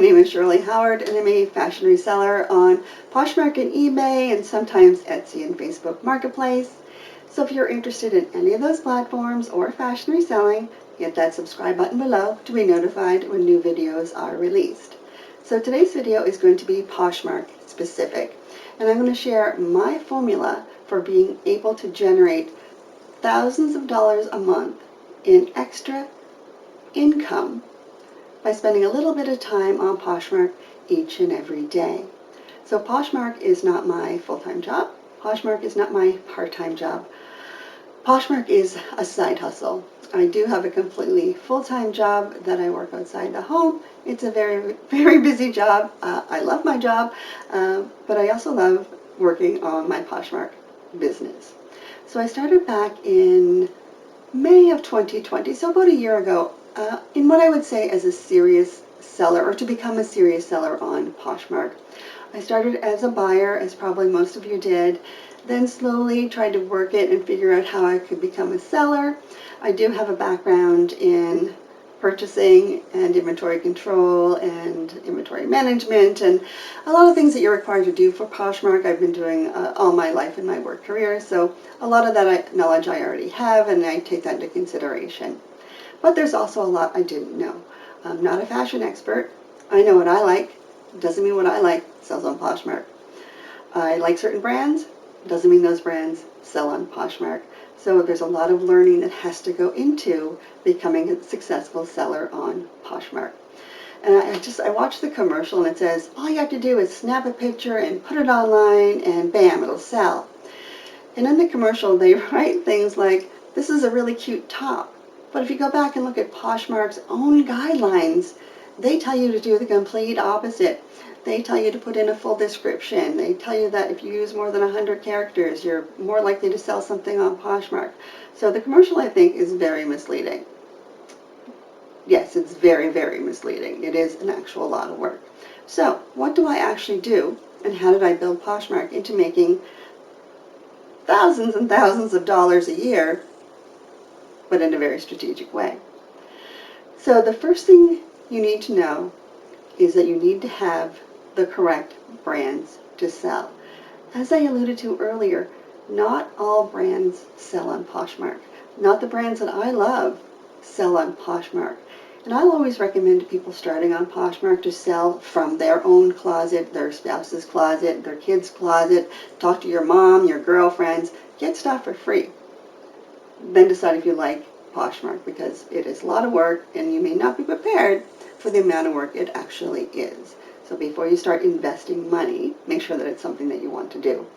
name is Shirley Howard, and I'm a fashion reseller on Poshmark and eBay, and sometimes Etsy and Facebook Marketplace. So if you're interested in any of those platforms or fashion reselling, hit that subscribe button below to be notified when new videos are released. So today's video is going to be Poshmark specific, and I'm going to share my formula for being able to generate thousands of dollars a month in extra income by spending a little bit of time on Poshmark each and every day. So Poshmark is not my full-time job. Poshmark is not my part-time job. Poshmark is a side hustle. I do have a completely full-time job that I work outside the home. It's a very, very busy job. I love my job, but I also love working on my Poshmark business. So I started back in May of 2020, so about a year ago, in what I would say as a serious seller, or to become a serious seller on Poshmark. I started as a buyer, as probably most of you did, then slowly tried to work it and figure out how I could become a seller. I do have a background in purchasing and inventory control and inventory management and a lot of things that you're required to do for Poshmark. I've been doing all my life in my work career, so a lot of that knowledge I already have, and I take that into consideration. But there's also a lot I didn't know. I'm not a fashion expert. I know what I like. Doesn't mean what I like sells on Poshmark. I like certain brands. Doesn't mean those brands sell on Poshmark. So there's a lot of learning that has to go into becoming a successful seller on Poshmark. And I watched the commercial, and it says, all you have to do is snap a picture and put it online and bam, it'll sell. And in the commercial, they write things like, this is a really cute top. But if you go back and look at Poshmark's own guidelines, they tell you to do the complete opposite. They tell you to put in a full description. They tell you that if you use more than 100 characters, you're more likely to sell something on Poshmark. So the commercial, I think, is very misleading. Yes, it's very, very misleading. It is an actual lot of work. So what do I actually do, and how did I build Poshmark into making thousands and thousands of dollars a year, but in a very strategic way? So the first thing you need to know is that you need to have the correct brands to sell. As I alluded to earlier, not all brands sell on Poshmark. Not the brands that I love sell on Poshmark. And I'll always recommend to people starting on Poshmark to sell from their own closet, their spouse's closet, their kid's closet. Talk to your mom, your girlfriends. Get stuff for free. Then decide if you like Poshmark, because it is a lot of work and you may not be prepared for the amount of work it actually is. So before you start investing money, make sure that it's something that you want to do.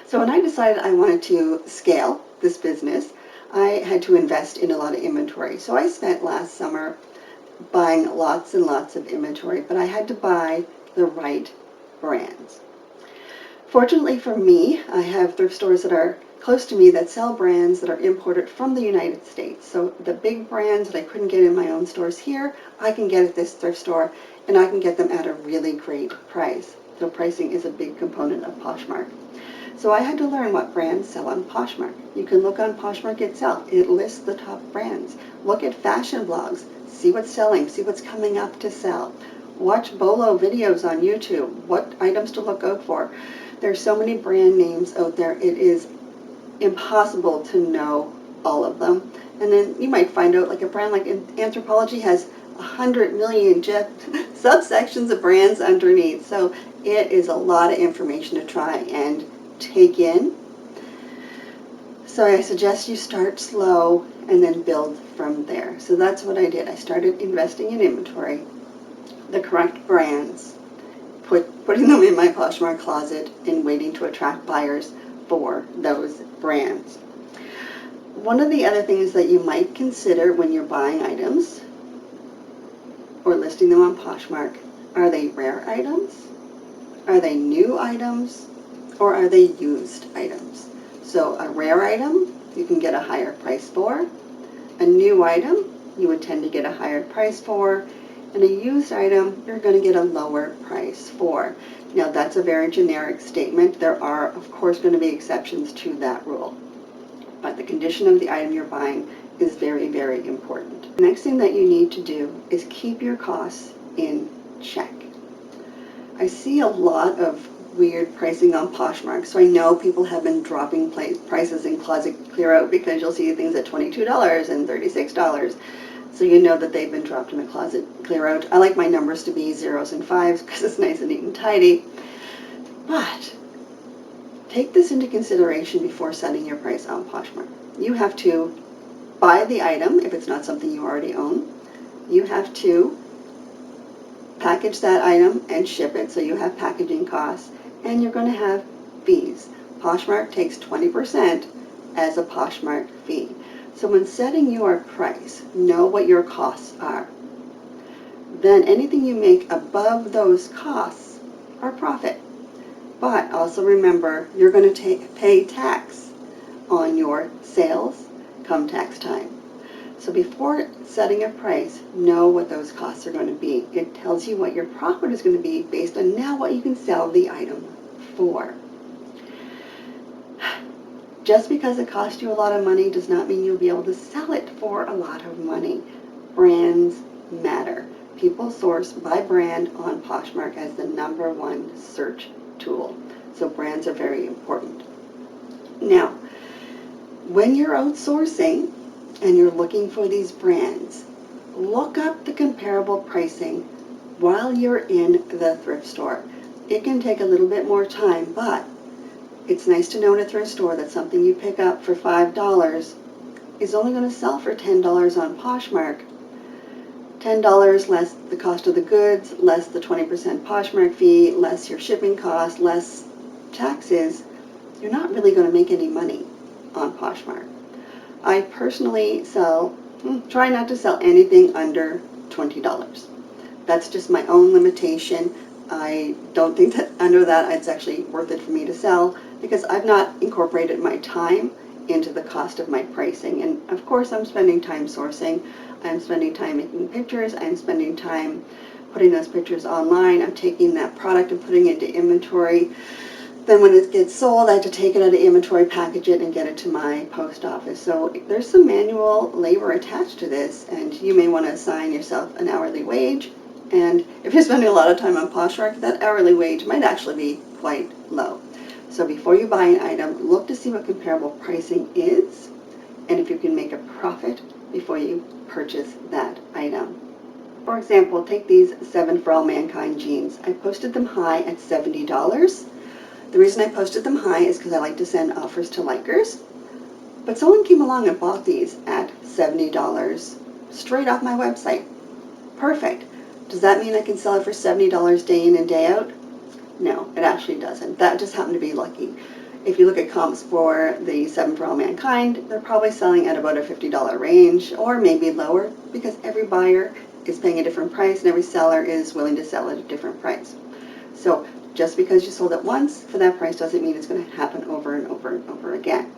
So when I decided I wanted to scale this business, I had to invest in a lot of inventory. So I spent last summer buying lots and lots of inventory, but I had to buy the right brands. Fortunately for me, I have thrift stores that are close to me that sell brands that are imported from the United States. So the big brands that I couldn't get in my own stores here, I can get at this thrift store, and I can get them at a really great price. So pricing is a big component of Poshmark. So I had to learn what brands sell on Poshmark. You can look on Poshmark itself. It lists the top brands. Look at fashion blogs. See what's selling. See what's coming up to sell. Watch Bolo videos on YouTube. What items to look out for. There's so many brand names out there. It is impossible to know all of them. And then you might find out, like a brand like Anthropologie has 100 million subsections of brands underneath. So it is a lot of information to try and take in. So I suggest you start slow and then build from there. So that's what I did. I started investing in inventory, the correct brands, putting them in my Poshmark closet and waiting to attract buyers for those brands. One of the other things that you might consider when you're buying items or listing them on Poshmark, are they rare items? Are they new items? Or are they used items? So a rare item, you can get a higher price for. A new item, you would tend to get a higher price for. And a used item, you're going to get a lower price for. Now, that's a very generic statement. There are, of course, going to be exceptions to that rule. But the condition of the item you're buying is very, very important. The next thing that you need to do is keep your costs in check. I see a lot of weird pricing on Poshmark, so I know people have been dropping prices in closet clear out, because you'll see things at $22 and $36. So you know that they've been dropped in a closet clear out. I like my numbers to be 0s and 5s because it's nice and neat and tidy. But take this into consideration before setting your price on Poshmark. You have to buy the item if it's not something you already own. You have to package that item and ship it, so you have packaging costs, and you're going to have fees. Poshmark takes 20% as a Poshmark fee. So when setting your price, know what your costs are. Then anything you make above those costs are profit. But also remember, you're going to pay tax on your sales come tax time. So before setting a price, know what those costs are going to be. It tells you what your profit is going to be based on now what you can sell the item for. Just because it costs you a lot of money does not mean you'll be able to sell it for a lot of money. Brands matter. People source by brand on Poshmark as the #1 search tool. So brands are very important. Now, when you're outsourcing and you're looking for these brands, look up the comparable pricing while you're in the thrift store. It can take a little bit more time, but it's nice to know in a thrift store that something you pick up for $5 is only going to sell for $10 on Poshmark. $10 less the cost of the goods, less the 20% Poshmark fee, less your shipping cost, less taxes. You're not really going to make any money on Poshmark. I personally try not to sell anything under $20. That's just my own limitation. I don't think that under that it's actually worth it for me to sell, because I've not incorporated my time into the cost of my pricing. And of course I'm spending time sourcing, I'm spending time making pictures, I'm spending time putting those pictures online, I'm taking that product and putting it into inventory. Then when it gets sold, I have to take it out of inventory, package it, and get it to my post office. So there's some manual labor attached to this, and you may want to assign yourself an hourly wage. And if you're spending a lot of time on Poshmark, that hourly wage might actually be quite low. So before you buy an item, look to see what comparable pricing is, and if you can make a profit before you purchase that item. For example, take these 7 For All Mankind jeans. I posted them high at $70. The reason I posted them high is because I like to send offers to likers. But someone came along and bought these at $70 straight off my website. Perfect. Does that mean I can sell it for $70 day in and day out? No, it actually doesn't. That just happened to be lucky. If you look at comps for the 7 For All Mankind, they're probably selling at about a $50 range, or maybe lower, because every buyer is paying a different price and every seller is willing to sell at a different price. So just because you sold it once for that price doesn't mean it's going to happen over and over and over again.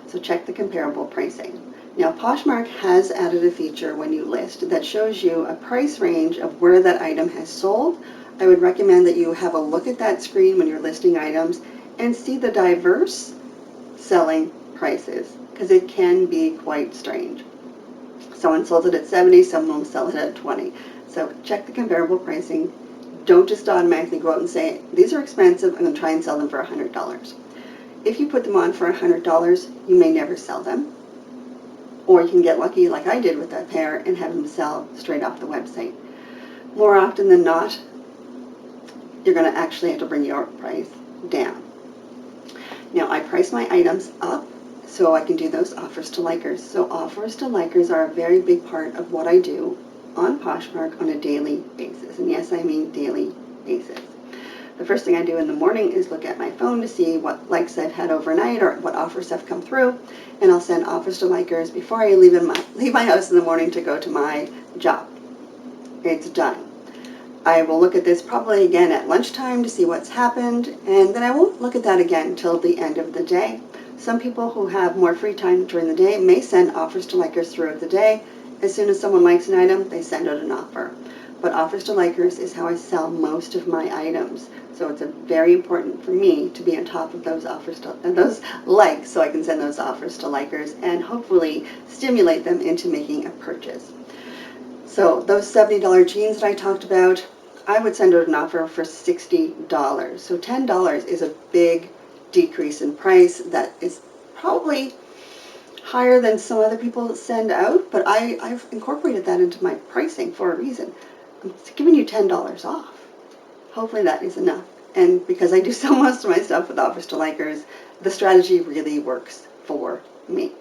So check the comparable pricing. Now, Poshmark has added a feature when you list that shows you a price range of where that item has sold. I would recommend that you have a look at that screen when you're listing items and see the diverse selling prices, because it can be quite strange. Someone sells it at 70, someone will sell it at 20. So check the comparable pricing. Don't just automatically go out and say, these are expensive, I'm going to try and sell them for $100. If you put them on for $100, you may never sell them. Or you can get lucky like I did with that pair and have them sell straight off the website. More often than not, you're going to actually have to bring your price down. Now, I price my items up so I can do those offers to likers. So offers to likers are a very big part of what I do on Poshmark on a daily basis. And yes, I mean daily basis. The first thing I do in the morning is look at my phone to see what likes I've had overnight or what offers have come through, and I'll send offers to likers before I leave my house in the morning to go to my job. It's done. I will look at this probably again at lunchtime to see what's happened, and then I won't look at that again until the end of the day. Some people who have more free time during the day may send offers to likers throughout the day. As soon as someone likes an item, they send out an offer. But offers to likers is how I sell most of my items. So it's very important for me to be on top of those offers and those likes, so I can send those offers to likers and hopefully stimulate them into making a purchase. So those $70 jeans that I talked about, I would send out an offer for $60. So $10 is a big decrease in price. That is probably higher than some other people send out, but I've incorporated that into my pricing for a reason. I'm giving you $10 off. Hopefully that is enough. And because I do sell most of my stuff with offers to likers, the strategy really works for me.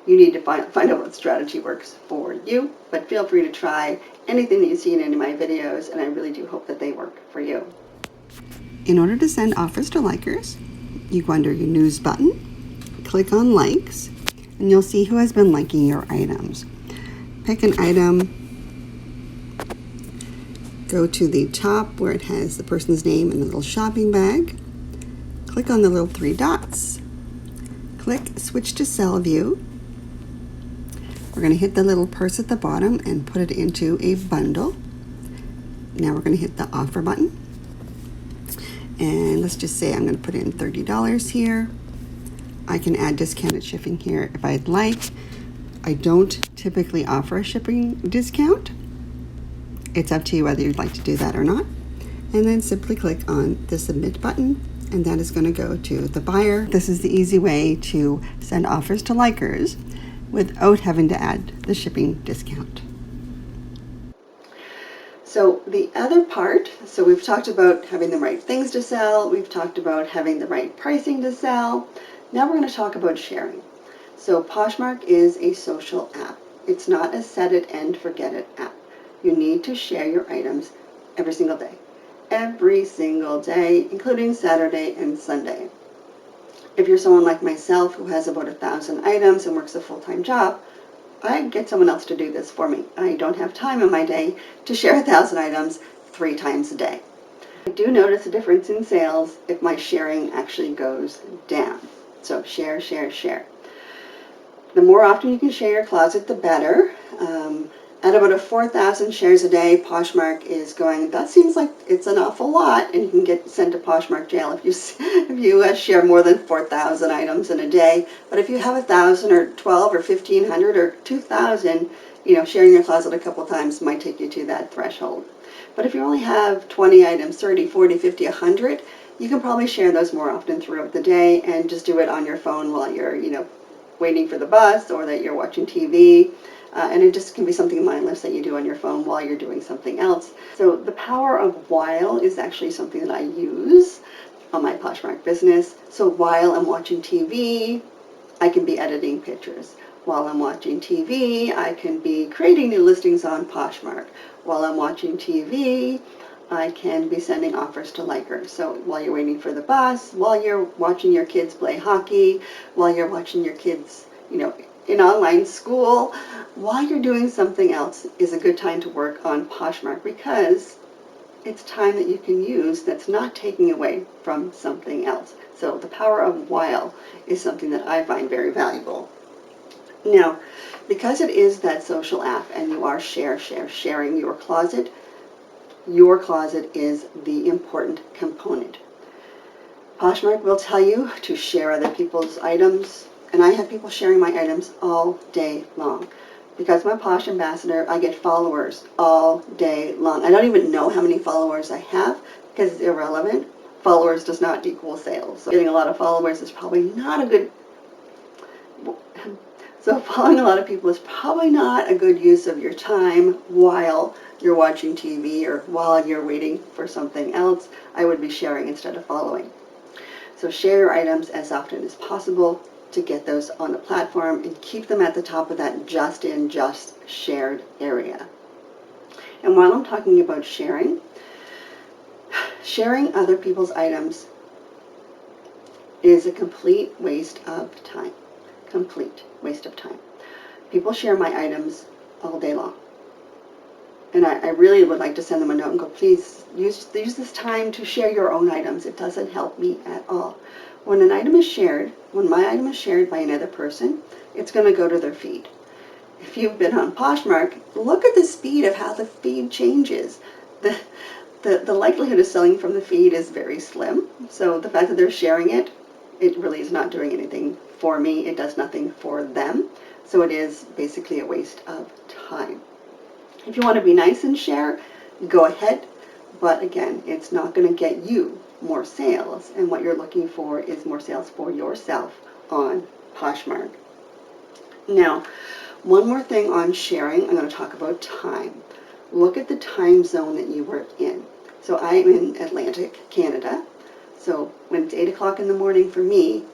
You need to find out what strategy works for you, but feel free to try anything that you see in any of my videos, and I really do hope that they work for you. In order to send offers to likers, you go under your news button, click on likes, and you'll see who has been liking your items. Pick an item, go to the top where it has the person's name and a little shopping bag, click on the little 3 dots, click switch to sell view. We're going to hit the little purse at the bottom and put it into a bundle. Now we're going to hit the offer button. And let's just say I'm going to put in $30 here. I can add discounted shipping here if I'd like. I don't typically offer a shipping discount. It's up to you whether you'd like to do that or not. And then simply click on the submit button, and that is going to go to the buyer. This is the easy way to send offers to likers without having to add the shipping discount. So the other part, so we've talked about having the right things to sell, we've talked about having the right pricing to sell. Now we're going to talk about sharing. So Poshmark is a social app. It's not a set it and forget it app. You need to share your items every single day. Every single day, including Saturday and Sunday. If you're someone like myself who has about 1,000 items and works a full-time job, I get someone else to do this for me. I don't have time in my day to share 1,000 items 3 times a day. I do notice a difference in sales if my sharing actually goes down. So share, share, share. The more often you can share your closet, the better. At about 4,000 shares a day, Poshmark is going, that seems like it's an awful lot, and you can get sent to Poshmark jail if you share more than 4,000 items in a day. But if you have 1,000 or 12 or 1,500 or 2,000, sharing your closet a couple times might take you to that threshold. But if you only have 20 items, 30, 40, 50, 100, you can probably share those more often throughout the day and just do it on your phone while you're, waiting for the bus or that you're watching TV. And it just can be something mindless that you do on your phone while you're doing something else. So the power of while is actually something that I use on my Poshmark business. So while I'm watching TV, I can be editing pictures. While I'm watching TV, I can be creating new listings on Poshmark. While I'm watching TV, I can be sending offers to likers. So while you're waiting for the bus, while you're watching your kids play hockey, while you're watching your kids, in online school, while you're doing something else is a good time to work on Poshmark because it's time that you can use that's not taking away from something else. So the power of while is something that I find very valuable. Now, because it is that social app and you are sharing your closet is the important component. Poshmark will tell you to share other people's items, and I have people sharing my items all day long. Because I'm a Posh ambassador, I get followers all day long. I don't even know how many followers I have because it's irrelevant. Followers does not equal sales. So getting a lot of followers is probably not a good... So following a lot of people is probably not a good use of your time while you're watching TV or while you're waiting for something else. I would be sharing instead of following. So share your items as often as possible to get those on the platform and keep them at the top of that just shared area. And while I'm talking about sharing other people's items is a complete waste of time. Complete waste of time. People share my items all day long. And I really would like to send them a note and go, please use this time to share your own items. It doesn't help me at all. When my item is shared by another person, it's going to go to their feed. If you've been on Poshmark, look at the speed of how the feed changes. The likelihood of selling from the feed is very slim. So the fact that they're sharing it really is not doing anything for me. It does nothing for them. So it is basically a waste of time. If you want to be nice and share, go ahead. But again, it's not going to get you more sales, and what you're looking for is more sales for yourself on Poshmark. Now, one more thing on sharing, I'm going to talk about time. Look at the time zone that you are in. So I'm in Atlantic Canada. So when it's 8 o'clock in the morning for me,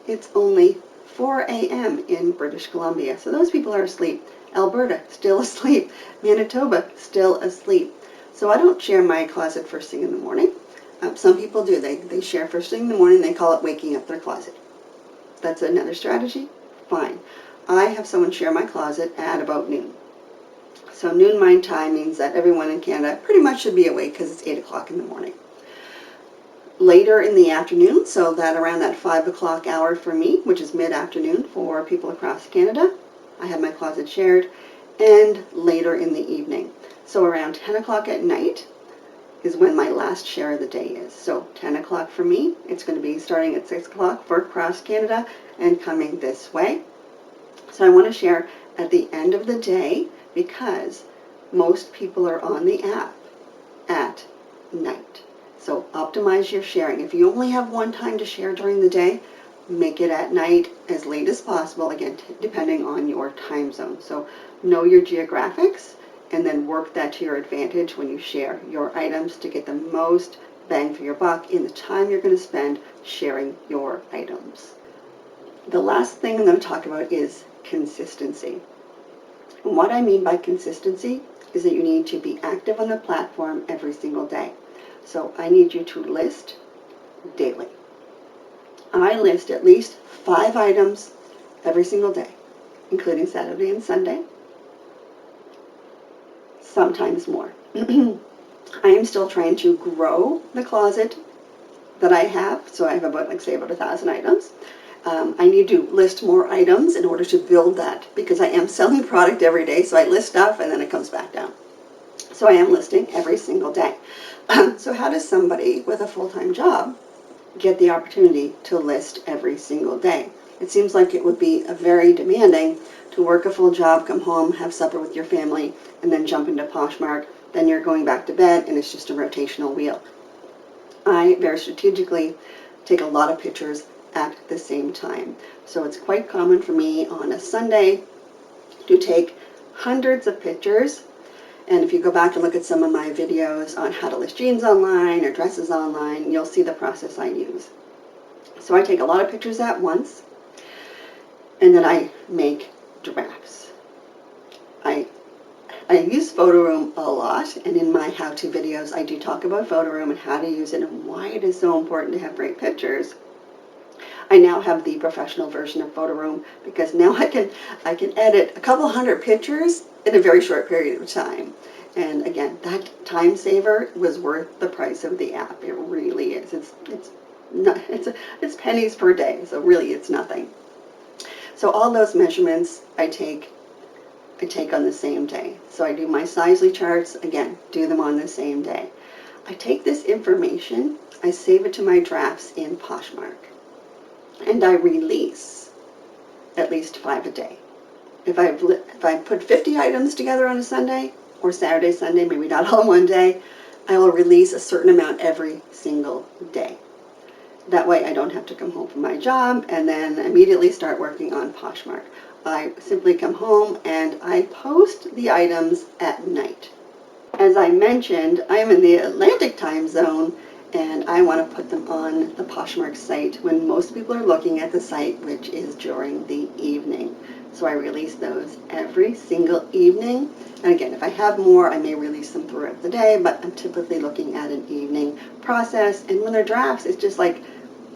it's only 4 a.m. in British Columbia. So those people are asleep. Alberta, still asleep. Manitoba, still asleep. So I don't share my closet first thing in the morning. Some people do. They share first thing in the morning. They call it waking up their closet. That's another strategy. Fine. I have someone share my closet at about noon. So noon my time means that everyone in Canada pretty much should be awake because it's 8 o'clock in the morning. Later in the afternoon, so that around that 5 o'clock hour for me, which is mid-afternoon for people across Canada, I have my closet shared, and later in the evening. So around 10 o'clock at night is when my last share of the day is. So 10 o'clock for me, it's going to be starting at 6 o'clock for across Canada and coming this way. So I want to share at the end of the day because most people are on the app at night. So optimize your sharing. If you only have one time to share during the day, make it at night as late as possible, again, depending on your time zone. So know your geographics and then work that to your advantage when you share your items to get the most bang for your buck in the time you're going to spend sharing your items. The last thing I'm going to talk about is consistency. And what I mean by consistency is that you need to be active on the platform every single day. So I need you to list daily. I list at least 5 items every single day, including Saturday and Sunday, sometimes more. I am still trying to grow the closet that I have, so I have about 1,000 items. I need to list more items in order to build that because I am selling product every day, so I list stuff and then it comes back down. So I am listing every single day. So how does somebody with a full-time job get the opportunity to list every single day? It seems like it would be very demanding to work a full job, come home, have supper with your family, and then jump into Poshmark. Then you're going back to bed and it's just a rotational wheel. I very strategically take a lot of pictures at the same time. So it's quite common for me on a Sunday to take hundreds of pictures. And if you go back and look at some of my videos on how to list jeans online or dresses online, you'll see the process I use. So I take a lot of pictures at once, and then I make drafts. I use Photo Room a lot, and in my how-to videos I do talk about Photo Room and how to use it and why it is so important to have great pictures. I now have the professional version of Photo Room because now I can edit a couple hundred pictures in a very short period of time. And again, that time saver was worth the price of the app. It really is. It's pennies per day, so really it's nothing. So all those measurements I take on the same day. So I do my Sizely charts, again, do them on the same day. I take this information, I save it to my drafts in Poshmark, and I release at least 5 a day. If I put 50 items together on a Sunday, or Saturday, Sunday, maybe not all in one day, I will release a certain amount every single day. That way I don't have to come home from my job and then immediately start working on Poshmark. I simply come home and I post the items at night. As I mentioned, I am in the Atlantic time zone and I want to put them on the Poshmark site when most people are looking at the site, which is during the evening. So I release those every single evening. And again, if I have more, I may release them throughout the day, but I'm typically looking at an evening process. And when they're drafts, it's just like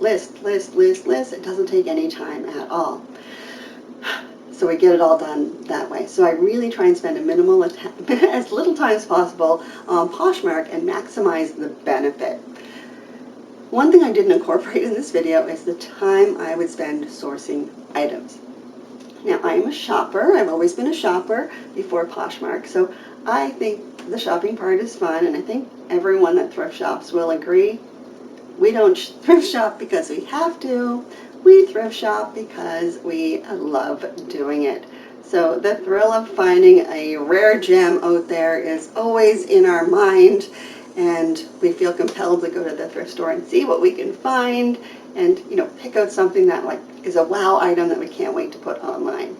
list, list, list, list. It doesn't take any time at all. So we get it all done that way. So I really try and spend as little time as possible on Poshmark and maximize the benefit. One thing I didn't incorporate in this video is the time I would spend sourcing items. Now, I'm a shopper. I've always been a shopper before Poshmark, so I think the shopping part is fun, and I think everyone that thrift shops will agree. We don't thrift shop because we have to. We thrift shop because we love doing it. So the thrill of finding a rare gem out there is always in our mind, and we feel compelled to go to the thrift store and see what we can find and, you know, pick out something that like is a wow item that we can't wait to put online.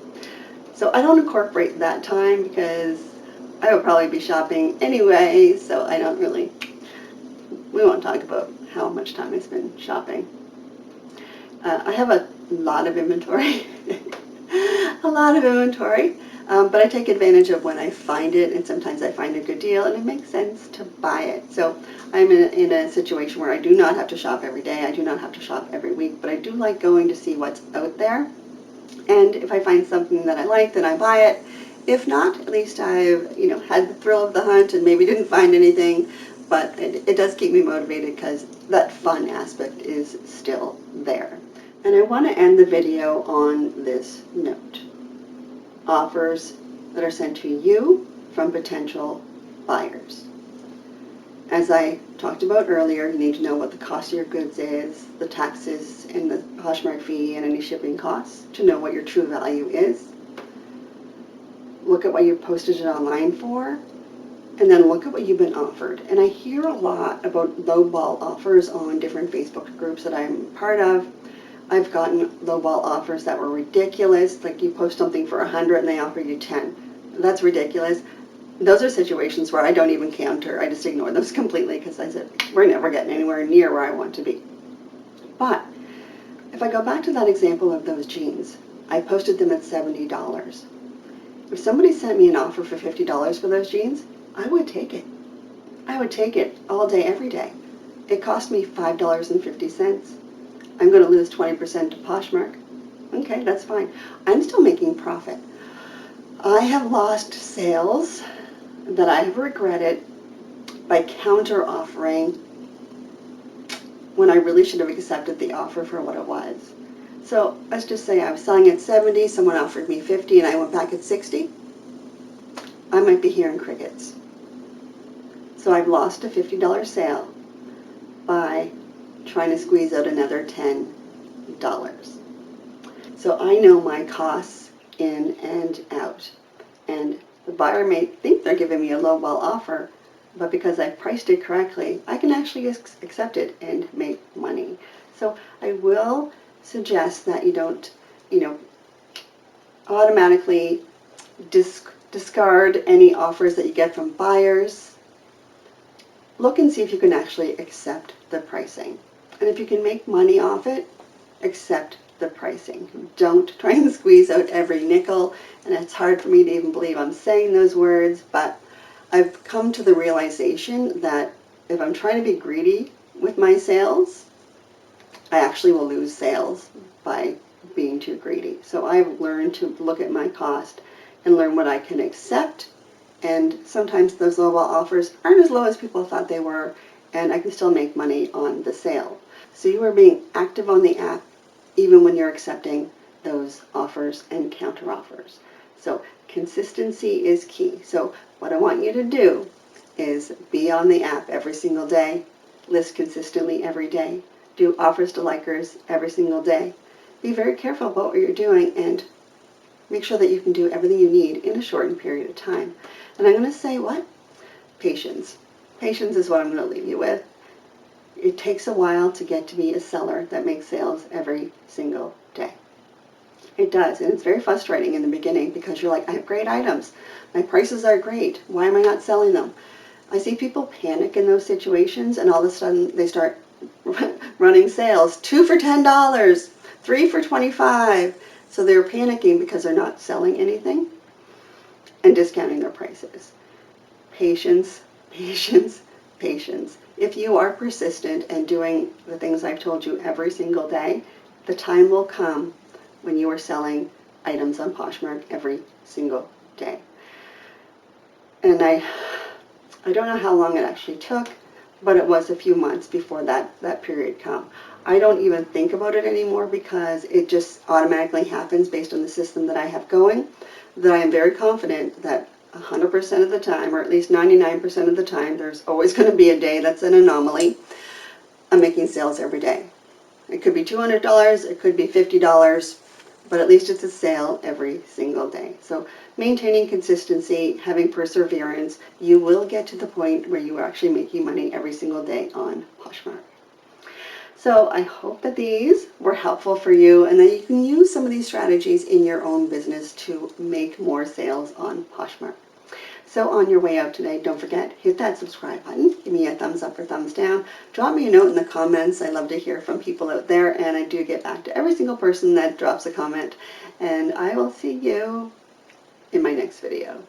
So I don't incorporate that time because I would probably be shopping anyway, so I don't really, we won't talk about how much time I spend shopping. I have a lot of inventory, a lot of inventory, but I take advantage of when I find it, and sometimes I find a good deal and it makes sense to buy it. So I'm in a situation where I do not have to shop every day, I do not have to shop every week, but I do like going to see what's out there. And if I find something that I like, then I buy it. If not, at least I've, you know, had the thrill of the hunt and maybe didn't find anything, but it does keep me motivated because that fun aspect is still there. And I want to end the video on this note. Offers that are sent to you from potential buyers. As I talked about earlier, you need to know what the cost of your goods is, the taxes and the Poshmark fee and any shipping costs to know what your true value is. Look at what you posted it online for, and then look at what you've been offered. And I hear a lot about lowball offers on different Facebook groups that I'm part of. I've gotten lowball offers that were ridiculous, like you post something for 100 and they offer you 10. That's ridiculous. Those are situations where I don't even counter. I just ignore those completely because I said, we're never getting anywhere near where I want to be. But if I go back to that example of those jeans, I posted them at $70. If somebody sent me an offer for $50 for those jeans, I would take it. I would take it all day, every day. It cost me $5.50. I'm going to lose 20% to Poshmark. Okay, that's fine. I'm still making profit. I have lost sales that I have regretted by counter offering when I really should have accepted the offer for what it was. So let's just say I was selling at 70, someone offered me 50 and I went back at 60. I might be hearing crickets. So I've lost a $50 sale by trying to squeeze out another $10. So I know my costs in and out. And the buyer may think they're giving me a lowball offer, but because I've priced it correctly, I can actually accept it and make money. So I will suggest that you don't, you know, automatically discard any offers that you get from buyers. Look and see if you can actually accept the pricing. And if you can make money off it, accept the pricing. Don't try and squeeze out every nickel. And it's hard for me to even believe I'm saying those words, but I've come to the realization that if I'm trying to be greedy with my sales, I actually will lose sales by being too greedy. So I've learned to look at my cost and learn what I can accept. And sometimes those lowball offers aren't as low as people thought they were, and I can still make money on the sale. So you are being active on the app even when you're accepting those offers and counter offers. So consistency is key. So what I want you to do is be on the app every single day, list consistently every day, do offers to likers every single day. Be very careful about what you're doing and make sure that you can do everything you need in a shortened period of time. And I'm going to say what? Patience. Patience is what I'm going to leave you with. It takes a while to get to be a seller that makes sales every single day. It does, and it's very frustrating in the beginning because you're like, I have great items. My prices are great. Why am I not selling them? I see people panic in those situations, and all of a sudden they start running sales. 2 for $10, 3 for $25. So they're panicking because they're not selling anything and discounting their prices. Patience, patience, patience. If you are persistent and doing the things I've told you every single day, the time will come when you are selling items on Poshmark every single day. And I don't know how long it actually took, but it was a few months before that period come. I don't even think about it anymore because it just automatically happens based on the system that I have going, that I am very confident that 100% of the time, or at least 99% of the time, there's always going to be a day that's an anomaly. I'm making sales every day. It could be $200, it could be $50, but at least it's a sale every single day. So maintaining consistency, having perseverance, you will get to the point where you are actually making money every single day on Poshmark. So I hope that these were helpful for you and that you can use some of these strategies in your own business to make more sales on Poshmark. So on your way out today, don't forget, hit that subscribe button. Give me a thumbs up or thumbs down. Drop me a note in the comments. I love to hear from people out there, and I do get back to every single person that drops a comment. And I will see you in my next video.